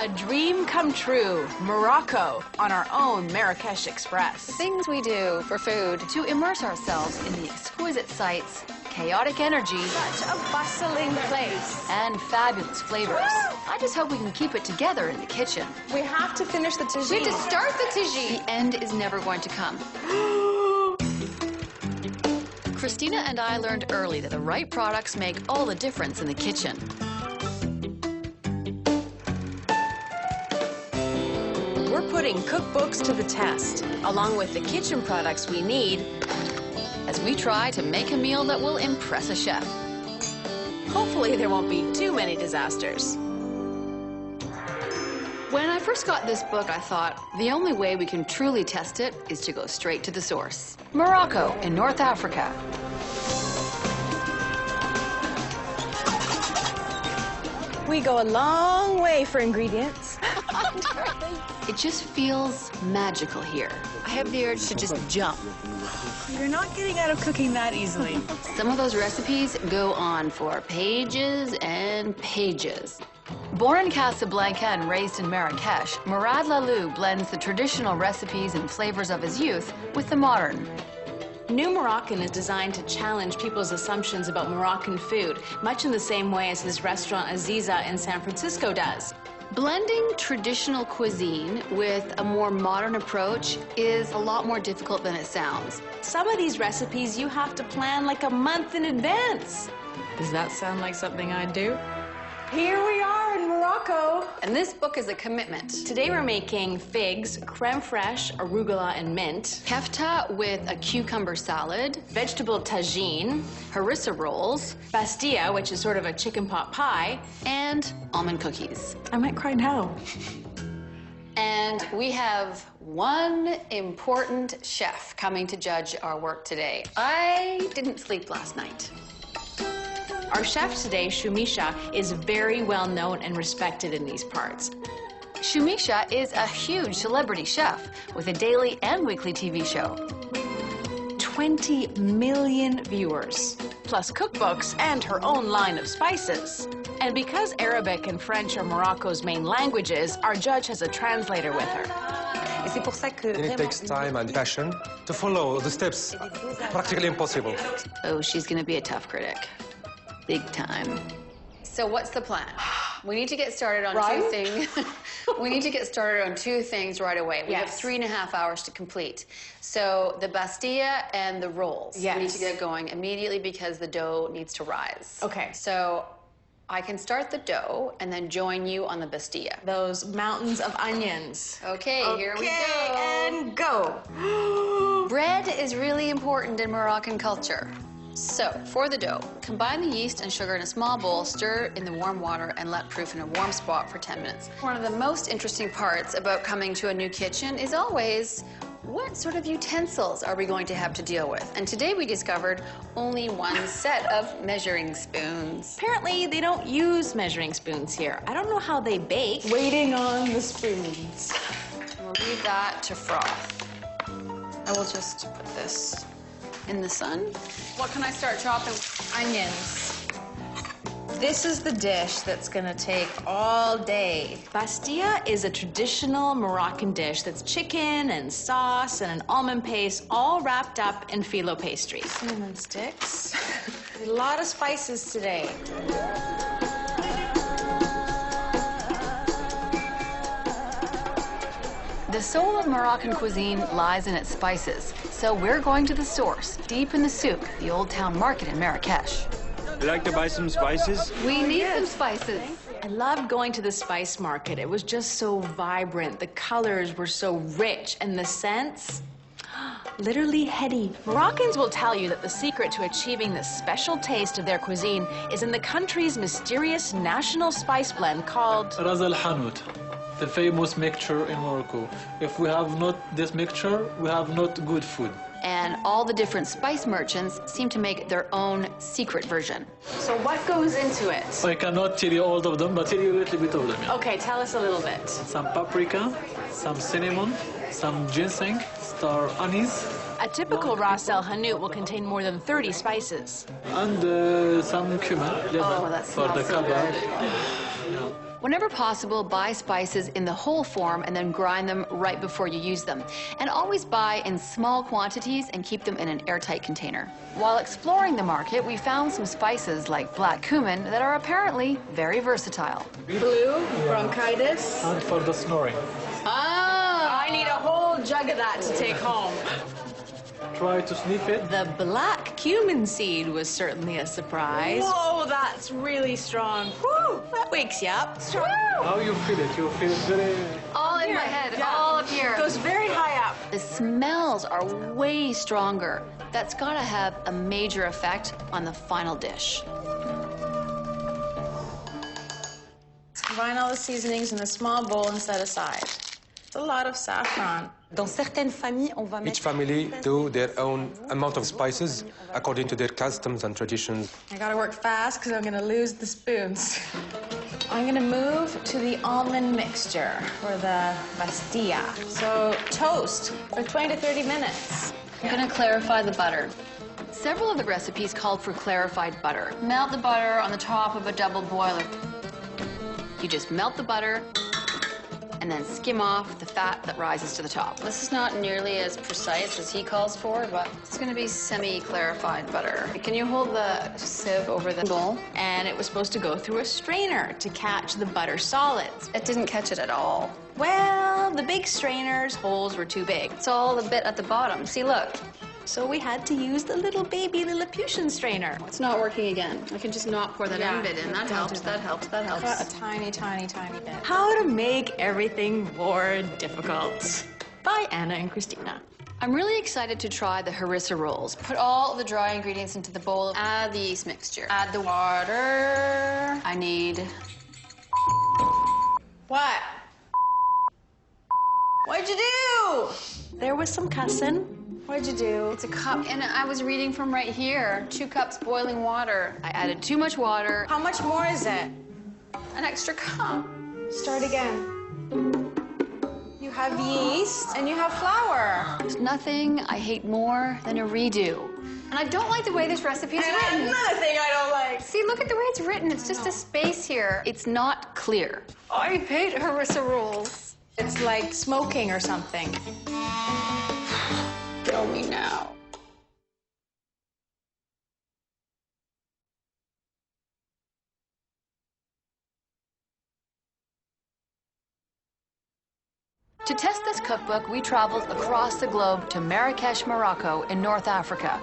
A dream come true, Morocco, on our own Marrakesh Express. Things we do for food to immerse ourselves in the exquisite sights, chaotic energy, Such a bustling place. and fabulous flavors. I just hope we can keep it together in the kitchen. We have to finish the tagine. We have to start the tagine. The end is never going to come. Kristina and I learned early that the right products make all the difference in the kitchen. We're putting cookbooks to the test, along with the kitchen products we need, As we try to make a meal that will impress a chef. hopefully there won't be too many disasters. When I first got this book, I thought the only way we can truly test it is to go straight to the source. Morocco in North Africa. We go a long way for ingredients. It just feels magical here. I have the urge to just jump. You're not getting out of cooking that easily. Some of those recipes go on for pages and pages. Born in Casablanca and raised in Marrakesh, Mourad Lalou blends the traditional recipes and flavors of his youth with the modern. New Moroccan is designed to challenge people's assumptions about Moroccan food, much in the same way as his restaurant Aziza in San Francisco does. Blending traditional cuisine with a more modern approach is a lot more difficult than it sounds. Some of these recipes you have to plan like a month in advance. Does that sound like something I'd do? Here we are in Morocco. And this book is a commitment. Today we're making figs, creme fraiche, arugula, and mint, Kefta with a cucumber salad, vegetable tagine, harissa rolls, pastilla, which is sort of a chicken pot pie, and almond cookies. I might cry now. And we have one important chef coming to judge our work today. I didn't sleep last night. Our chef today, Choumicha, is very well known and respected in these parts. Choumicha is a huge celebrity chef with a daily and weekly TV show. 20 million viewers. Plus cookbooks and her own line of spices. And because Arabic and French are Morocco's main languages, our judge has a translator with her. And it takes time and passion to follow the steps. Practically impossible. Oh, she's gonna be a tough critic. Big time. So what's the plan? We need to get started on two things. We need to get started on two things right away. We have 3.5 hours to complete. So the pastilla and the rolls. Yes. We need to get going immediately because the dough needs to rise. Okay. So I can start the dough and then join you on the pastilla. Those mountains of onions. Okay, here we go. And go. Bread is really important in Moroccan culture. So, for the dough, combine the yeast and sugar in a small bowl, stir in the warm water, and let proof in a warm spot for 10 minutes. One of the most interesting parts about coming to a new kitchen is always, what sort of utensils are we going to have to deal with? And today we discovered only one set of measuring spoons. Apparently, they don't use measuring spoons here. I don't know how they bake. Waiting on the spoons. We'll leave that to froth. I will just put this in the sun. What can I start chopping? Onions. This is the dish that's gonna take all day. Pastilla is a traditional Moroccan dish that's chicken and sauce and an almond paste all wrapped up in phyllo pastry. Cinnamon sticks. A lot of spices today. The soul of Moroccan cuisine lies in its spices, so we're going to the source, deep in the souk, the old town market in Marrakesh. You like to buy some spices? We need some spices. I loved going to the spice market. It was just so vibrant. The colors were so rich, and the scents, literally heady. Moroccans will tell you that the secret to achieving the special taste of their cuisine is in the country's mysterious national spice blend called Ras al Hanout, the famous mixture in Morocco. If we have not this mixture, we have not good food. And all the different spice merchants seem to make their own secret version. So what goes into it? I cannot tell you all of them, but tell you a little bit of them. Yeah. Okay, tell us a little bit. Some paprika, some cinnamon, some ginseng, star anise. a typical Ras El Hanout will contain more than 30 spices. And some cumin, lemon, Oh, that for the smells so kebab. good. Yeah. Whenever possible, buy spices in the whole form and then grind them right before you use them. And always buy in small quantities and keep them in an airtight container. While exploring the market, we found some spices like black cumin that are apparently very versatile. Blue, bronchitis. And for the snoring. I need a whole jug of that to take home. Try to sniff it. The black cumin seed was certainly a surprise. Whoa, that's really strong. Woo, that wakes you up. Strong. How you feel it? You feel it very... All in my head, all up here. It goes very high up. The smells are way stronger. That's gotta have a major effect on the final dish. Combine all the seasonings in a small bowl and set aside. It's a lot of saffron. Each family do their own amount of spices according to their customs and traditions. I gotta work fast because I'm gonna lose the spoons. I'm gonna move to the almond mixture for the pastilla. So toast for 20 to 30 minutes. I'm gonna clarify the butter. Several of the recipes called for clarified butter. Melt the butter on the top of a double boiler. You just melt the butter and then skim off the fat that rises to the top. This is not nearly as precise as he calls for, but it's gonna be semi-clarified butter. Can you hold the sieve over the bowl? And it was supposed to go through a strainer to catch the butter solids. It didn't catch it at all. Well, the big strainer's holes were too big. It's all the bit at the bottom. See, look. So we had to use the little baby Lilliputian strainer. It's not working again. I can just not pour that Yeah. end bit in. That helps, that helps, that helps. Cut a tiny, tiny, tiny bit. How to make everything more difficult. By Anna and Kristina. I'm really excited to try the harissa rolls. Put all the dry ingredients into the bowl. Add the yeast mixture. Add the water. I need... What? What'd you do? There was some cussing. What'd you do? It's a cup, and I was reading from right here. 2 cups boiling water. I added too much water. How much more is it? An extra cup. Start again. You have yeast and you have flour. There's nothing I hate more than a redo. And I don't like the way this recipe is written. Another thing I don't like. See, look at the way it's written. It's just a space here. It's not clear. I hate harissa rolls. It's like smoking or something. Kill me now. To test this cookbook, we traveled across the globe to Marrakesh, Morocco, in North Africa.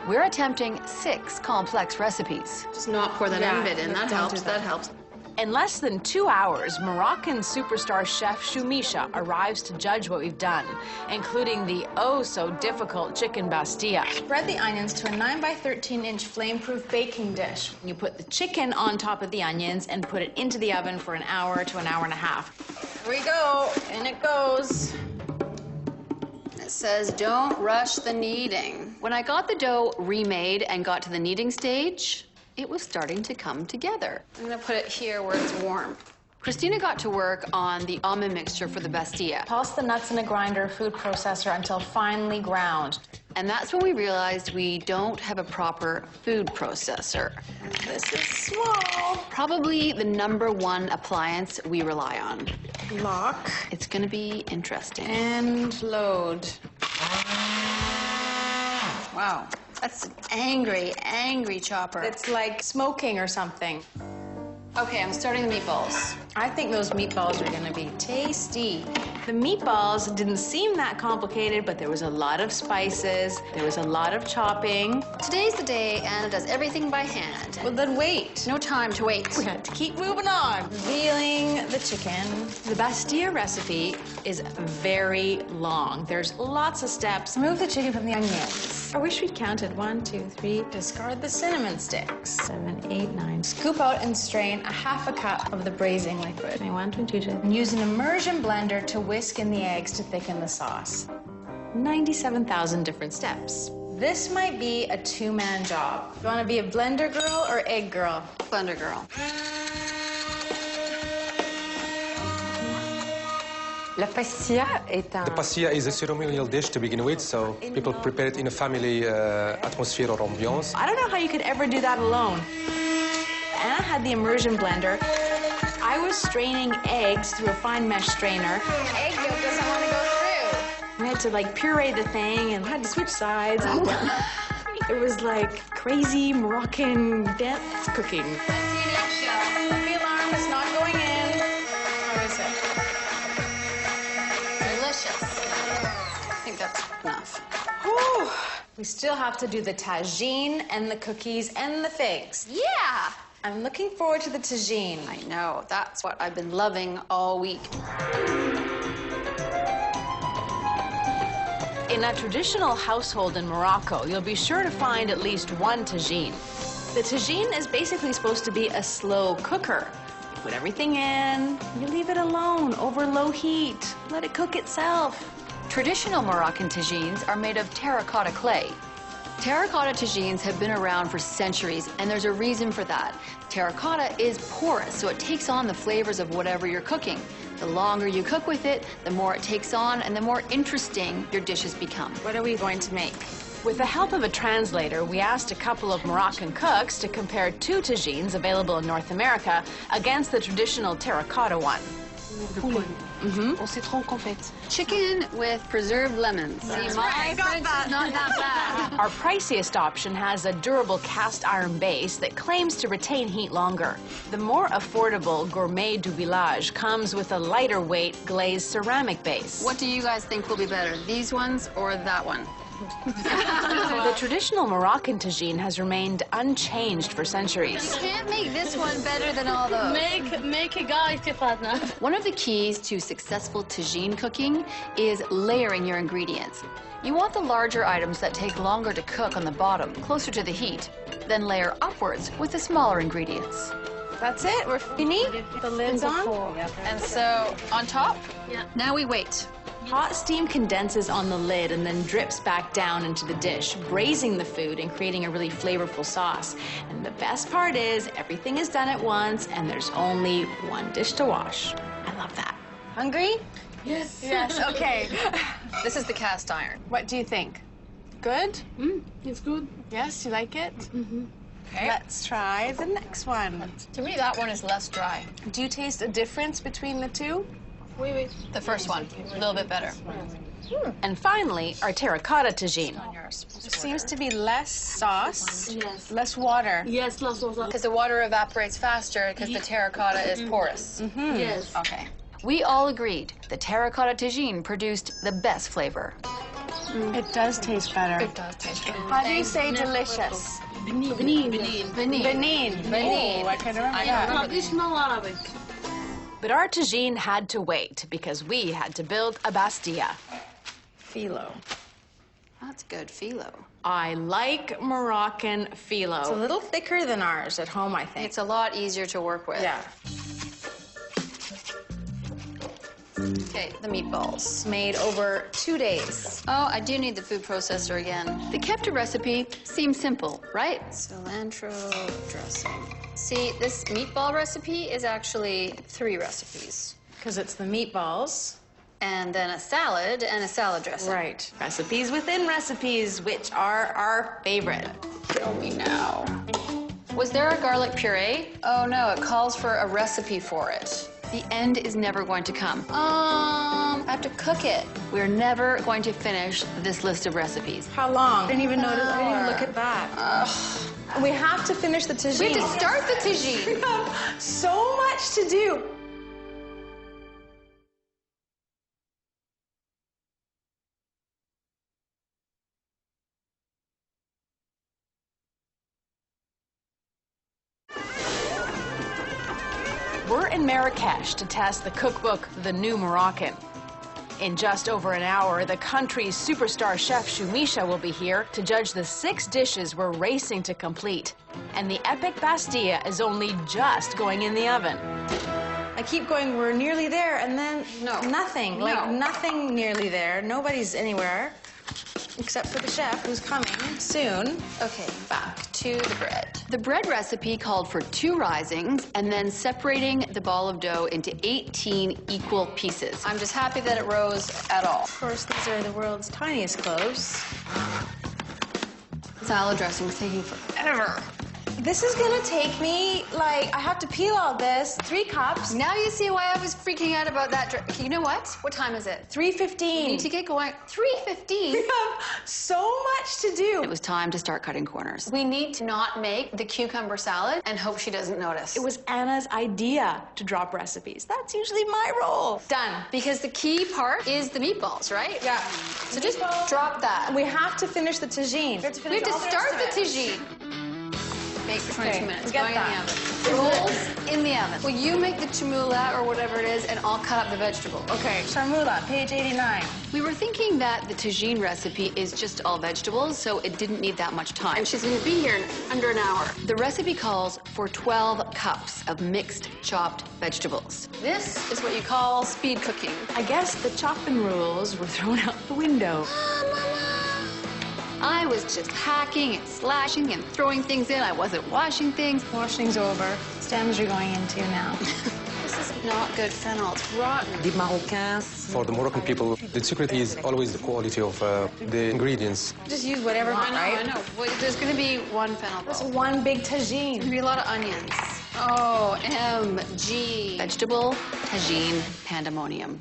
We're attempting 6 complex recipes. Just not pour that end bit in. That helps, that helps. In less than 2 hours, Moroccan superstar chef Choumicha arrives to judge what we've done, including the oh-so-difficult chicken pastilla. Spread the onions to a 9 by 13-inch flame-proof baking dish. You put the chicken on top of the onions and put it into the oven for an hour to an hour and a half. Here we go, and it goes. It says, don't rush the kneading. When I got the dough remade and got to the kneading stage, it was starting to come together. I'm gonna put it here where it's warm. Kristina got to work on the almond mixture for the pastilla. Pulse the nuts in a grinder or food processor until finely ground. And that's when we realized we don't have a proper food processor. This is small. Probably the #1 appliance we rely on. Lock. It's gonna be interesting. And load. Wow, that's an angry, angry chopper. It's like smoking or something. Okay, I'm starting the meatballs. I think those meatballs are gonna be tasty. The meatballs didn't seem that complicated, but there was a lot of spices, there was a lot of chopping. Today's the day Anna does everything by hand. Well, then wait. No time to wait. We had to keep moving on. Revealing the chicken. The pastilla recipe is very long. There's lots of steps. Remove the chicken from the onions. I wish we'd counted 1, 2, 3. Discard the cinnamon sticks. 7, 8, 9. Scoop out and strain a ½ cup of the braising liquid. 1, 2, 2, 2. And use an immersion blender to whisk in the eggs to thicken the sauce. 97,000 different steps. This might be a 2-man job. You want to be a blender girl or egg girl? Blender girl. The pastilla is a ceremonial dish to begin with, so people prepare it in a family atmosphere or ambiance. I don't know how you could ever do that alone. Anna had the immersion blender. I was straining eggs through a fine mesh strainer. Egg yolk doesn't want to go through. I had to like puree the thing and had to switch sides. It was like crazy Moroccan dance cooking. The alarm is not going in. How is it? Delicious. I think that's enough. Whew. We still have to do the tagine and the cookies and the figs. Yeah! I'm looking forward to the tagine. I know. That's what I've been loving all week. In a traditional household in Morocco, you'll be sure to find at least one tagine. The tagine is basically supposed to be a slow cooker. You put everything in, you leave it alone over low heat. Let it cook itself. Traditional Moroccan tagines are made of terracotta clay. Terracotta tagines have been around for centuries, and there's a reason for that. Terracotta is porous, so it takes on the flavors of whatever you're cooking. The longer you cook with it, the more it takes on and the more interesting your dishes become. What are we going to make? With the help of a translator, we asked a couple of Moroccan cooks to compare two tagines available in North America against the traditional terracotta one. Au citron confit. Chicken with preserved lemons. See, my French is not that bad. Our priciest option has a durable cast iron base that claims to retain heat longer. The more affordable Gourmet du Village comes with a lighter weight glazed ceramic base. What do you guys think will be better, these ones or that one? The traditional Moroccan tagine has remained unchanged for centuries. You can't make this one better than all those. One of the keys to successful tagine cooking is layering your ingredients. You want the larger items that take longer to cook on the bottom, closer to the heat, then layer upwards with the smaller ingredients. That's it? We're fini? The lid's on? And so, on top, now we wait. Hot steam condenses on the lid and then drips back down into the dish, braising the food and creating a really flavorful sauce. And the best part is everything is done at once and there's only one dish to wash. I love that. Hungry? Yes. Yes, okay. This is the cast iron. What do you think? Good? It's good. Yes, you like it? Mm-hmm. Okay. Let's try the next one. To me, that one is less dry. Do you taste a difference between the two? The first one, a little bit better. And finally, our terracotta tagine. There seems to be less sauce, Yes. less water. Yes, last sauce. Because the water evaporates faster because the terracotta is porous. Yes. Okay. We all agreed the terracotta tagine produced the best flavor. It does taste better. It does taste good. How do you say delicious? Benin. Benin. Benin. Oh, I can remember that. Traditional Arabic. But our tagine had to wait because we had to build a bastilla. Phyllo. That's good phyllo. I like Moroccan It's a phyllo. little thicker than ours at home, I think. It's a lot easier to work with. Yeah. Okay, the meatballs. Made over 2 days. Oh, I do need the food processor again. The Kefta recipe seems simple, right? Cilantro dressing. See, this meatball recipe is actually 3 recipes. Because it's the meatballs. And then a salad and a salad dressing. Right. Recipes within recipes, which are our favorite. Show me now. Was there a garlic puree? Oh no, it calls for a recipe for it. The end is never going to come. I have to cook it. We're never going to finish this list of recipes. How long? I didn't even notice. I didn't even look at that. We have to finish the tagine. We have to start the tagine. We have so much to do. We're in Marrakesh to test the cookbook, The New Moroccan. In just over an hour, the country's superstar chef Choumicha will be here to judge the 6 dishes we're racing to complete. And the epic Bastilla is only just going in the oven. I keep going, we're nearly there, and then nothing. No. Like, nothing nearly there. Nobody's anywhere, except for the chef, who's coming soon. Okay, back to the bread. The bread recipe called for 2 risings and then separating the ball of dough into 18 equal pieces. I'm just happy that it rose at all. Of course, these are the world's tiniest cloves. Salad dressing is taking forever. This is gonna take me, like, I have to peel all this, 3 cups. Now you see why I was freaking out about that. Okay, you know what? What time is it? 3:15. We need to get going. 3:15? We have so much to do. It was time to start cutting corners. We need to not make the cucumber salad and hope she doesn't notice. It was Anna's idea to drop recipes. That's usually my role. Done. Because the key part is the meatballs, right? Yeah. So just drop that. We have to finish the tagine. We have to start the tagine. Bake for 22 minutes. we get Going that. in the oven. Rolls in the oven. Well, you make the choumicha or whatever it is, and I'll cut up the vegetables. Okay, Charmoula, page 89. We were thinking that the tagine recipe is just all vegetables, so it didn't need that much time. And she's gonna be here in under an hour. The recipe calls for 12 cups of mixed chopped vegetables. This is what you call speed cooking. I guess the chopping rules were thrown out the window. I was just hacking and slashing and throwing things in. I wasn't washing things. Washing's over. Stems you're going into now. This is not good fennel. It's rotten. For the Moroccan people, the secret is always the quality of the ingredients. Just use whatever, I right? know. Well, there's going to be one fennel. That's There's one big tagine. going to be a lot of onions. OMG. Vegetable tagine pandemonium.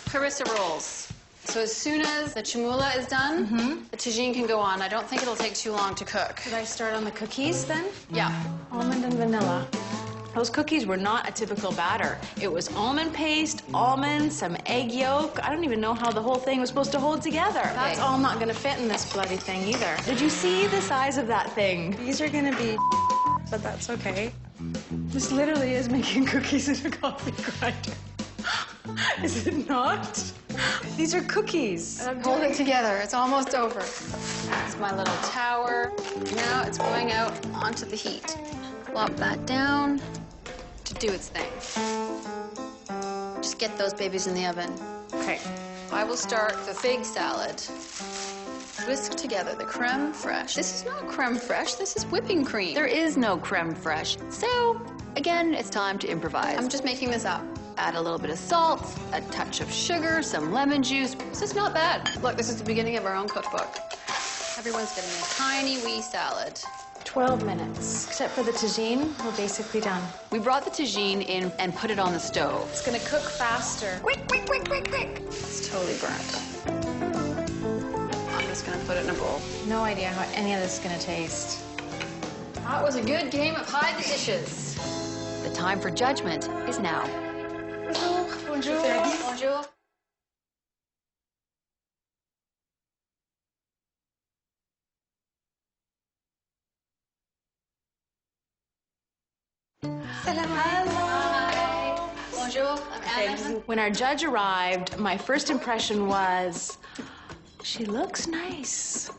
Harissa rolls. So as soon as the choumicha is done, the tagine can go on. I don't think it'll take too long to cook. Should I start on the cookies then? Yeah. Almond and vanilla. Those cookies were not a typical batter. It was almond paste, almonds, some egg yolk. I don't even know how the whole thing was supposed to hold together. That's all not gonna fit in this bloody thing either. Did you see the size of that thing? These are gonna be but that's okay. This literally is making cookies in a coffee grinder. Is it not? These are cookies. Hold it together. It's almost over. That's my little tower. Now it's going out onto the heat. Plop that down to do its thing. Just get those babies in the oven. Okay. I will start the fig salad. Whisk together the creme fraiche. This is not creme fraiche, this is whipping cream. There is no creme fraiche. So, again, it's time to improvise. I'm just making this up. Add a little bit of salt, a touch of sugar, some lemon juice. This is not bad. Look, this is the beginning of our own cookbook. Everyone's getting a tiny wee salad. 12 minutes. Except for the tagine, we're basically done. We brought the tagine in and put it on the stove. It's gonna cook faster. Quick, quick, quick, quick, quick. It's totally burnt. I'm just gonna put it in a bowl. No idea how any of this is gonna taste. That was a good game of hide the dishes. The time for judgment is now. Bonjour. Bonjour. Hello. Bonjour. I'm Anna. When our judge arrived, my first impression was, she looks nice.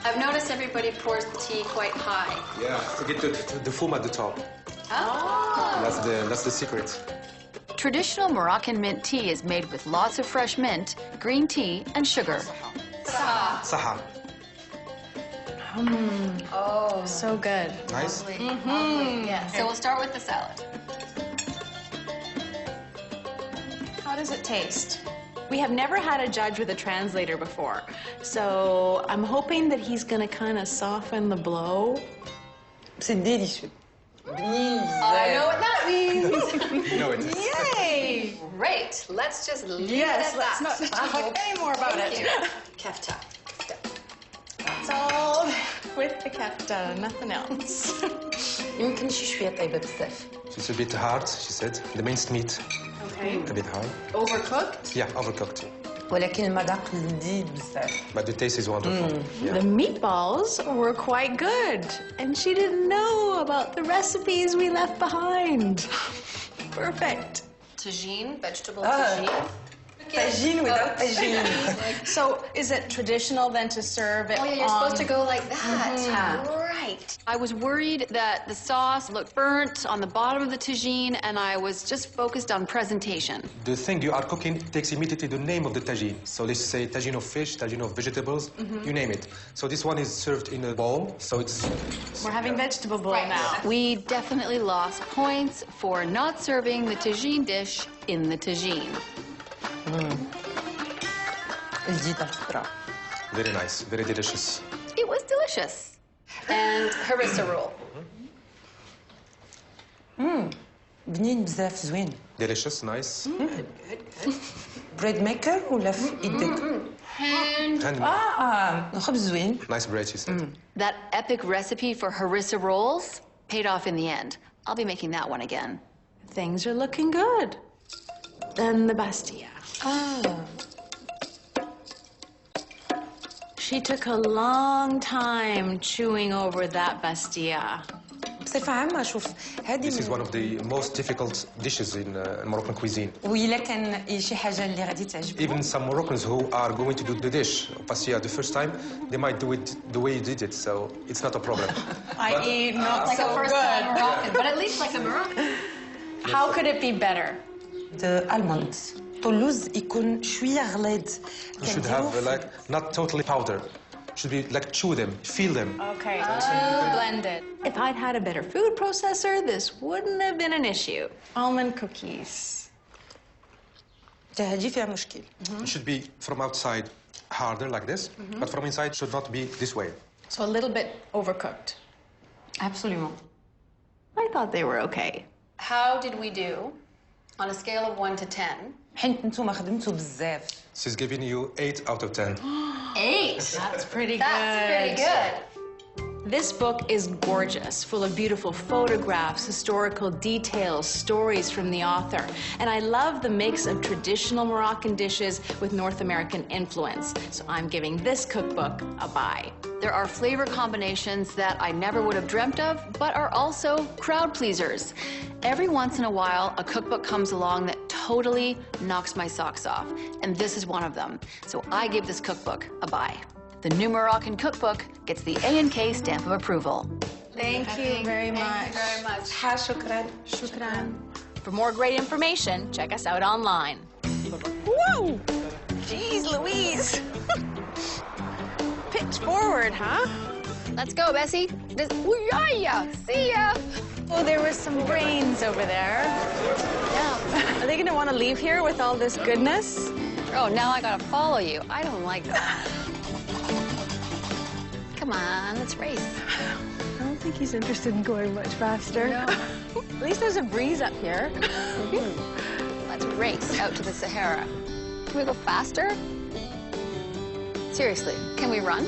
I've noticed everybody pours the tea quite high. Yeah, to get the foam at the top. Oh. That's the secret. Traditional Moroccan mint tea is made with lots of fresh mint, green tea, and sugar. Saha. Oh, so good. Nice? Yeah. So we'll start with the salad. How does it taste? We have never had a judge with a translator before, so I'm hoping that he's gonna kind of soften the blow. C'est délicieux. I know what that means. No, it is. Yay! Great. Let's just leave it Yes, at let's that. not talk any more about Thank it. you. Kefta. It's all with the kefta, nothing else. يمكن شي شوية طيبة بزاف. It's a bit hard, she said. The minced meat, Okay. a bit hard. Overcooked? Yeah, overcooked. ولكن المذاق لذيذ بزاف. But the taste is wonderful. Yeah. The meatballs were quite good, and she didn't know about the recipes we left behind. Perfect. Tagine, vegetable tagine. Tagine without tagine. So, is it traditional then to serve it Oh, yeah, you're supposed to go like that. Right. I was worried that the sauce looked burnt on the bottom of the tagine, and I was just focused on presentation. The thing you are cooking takes immediately the name of the tagine. So let's say tagine of fish, tagine of vegetables, you name it. So this one is served in a bowl, so it's... We're having vegetable bowl now. We definitely lost points for not serving the tagine dish in the tagine. جديدة بصراحة. Very nice, very delicious. It was delicious. And harissa roll. بنين بزاف زوين. Delicious, nice. بريد ميكر ولا في ايدك؟ خبز زوين. Nice bread, she said. That epic recipe for harissa rolls paid off in the end. I'll be making that one again. Things are looking good. Then the Bastia. She took a long time chewing over that Bastia. بصفة عامة شوف هذه This is one of the most difficult dishes in Moroccan cuisine. وإلا كان شي حاجة اللي غادي تعجبهم. Even some Moroccans who are going to do the dish, pastia, the first time, they might do it the way you did it, so it's not a problem. I.e. not Like so a first good. time Moroccan, but at least like a Moroccan. How could it be better? The almonds. طلوز يكون شوية غليظ. You should have like not totally powder. Should be like chew them, feel them. Okay, blended. If I'd had a better food processor, this wouldn't have been an issue. Almond cookies. هذه فيها مشكل. It should be from outside harder like this, but from inside should not be this way. So a little bit overcooked. Absolument. I thought they were okay. How did we do on a scale of 1 to 10? حيت نتوما خدمتوا بزاف. She's giving you 8 out of 10. 8. That's pretty good. That's pretty good. This book is gorgeous, full of beautiful photographs, historical details, stories from the author. And I love the mix of traditional Moroccan dishes with North American influence. So I'm giving this cookbook a buy. There are flavor combinations that I never would have dreamt of, but are also crowd pleasers. Every once in a while, a cookbook comes along that totally knocks my socks off, and this is one of them. So I give this cookbook a buy. The new Moroccan cookbook gets the A&K stamp of approval. Thank you very much. Thank you very much. شكرا. Shukran. For more great information, check us out online. Whoa! Jeez Louise! Pitch forward, huh? Let's go, Bessie. See ya. Oh, there was some brains over there. Yeah. Are they gonna want to leave here with all this goodness? Oh, now I gotta follow you. I don't like that. Come on, let's race. I don't think he's interested in going much faster. No. At least there's a breeze up here. Let's race out to the Sahara. Can we go faster? Seriously, can we run?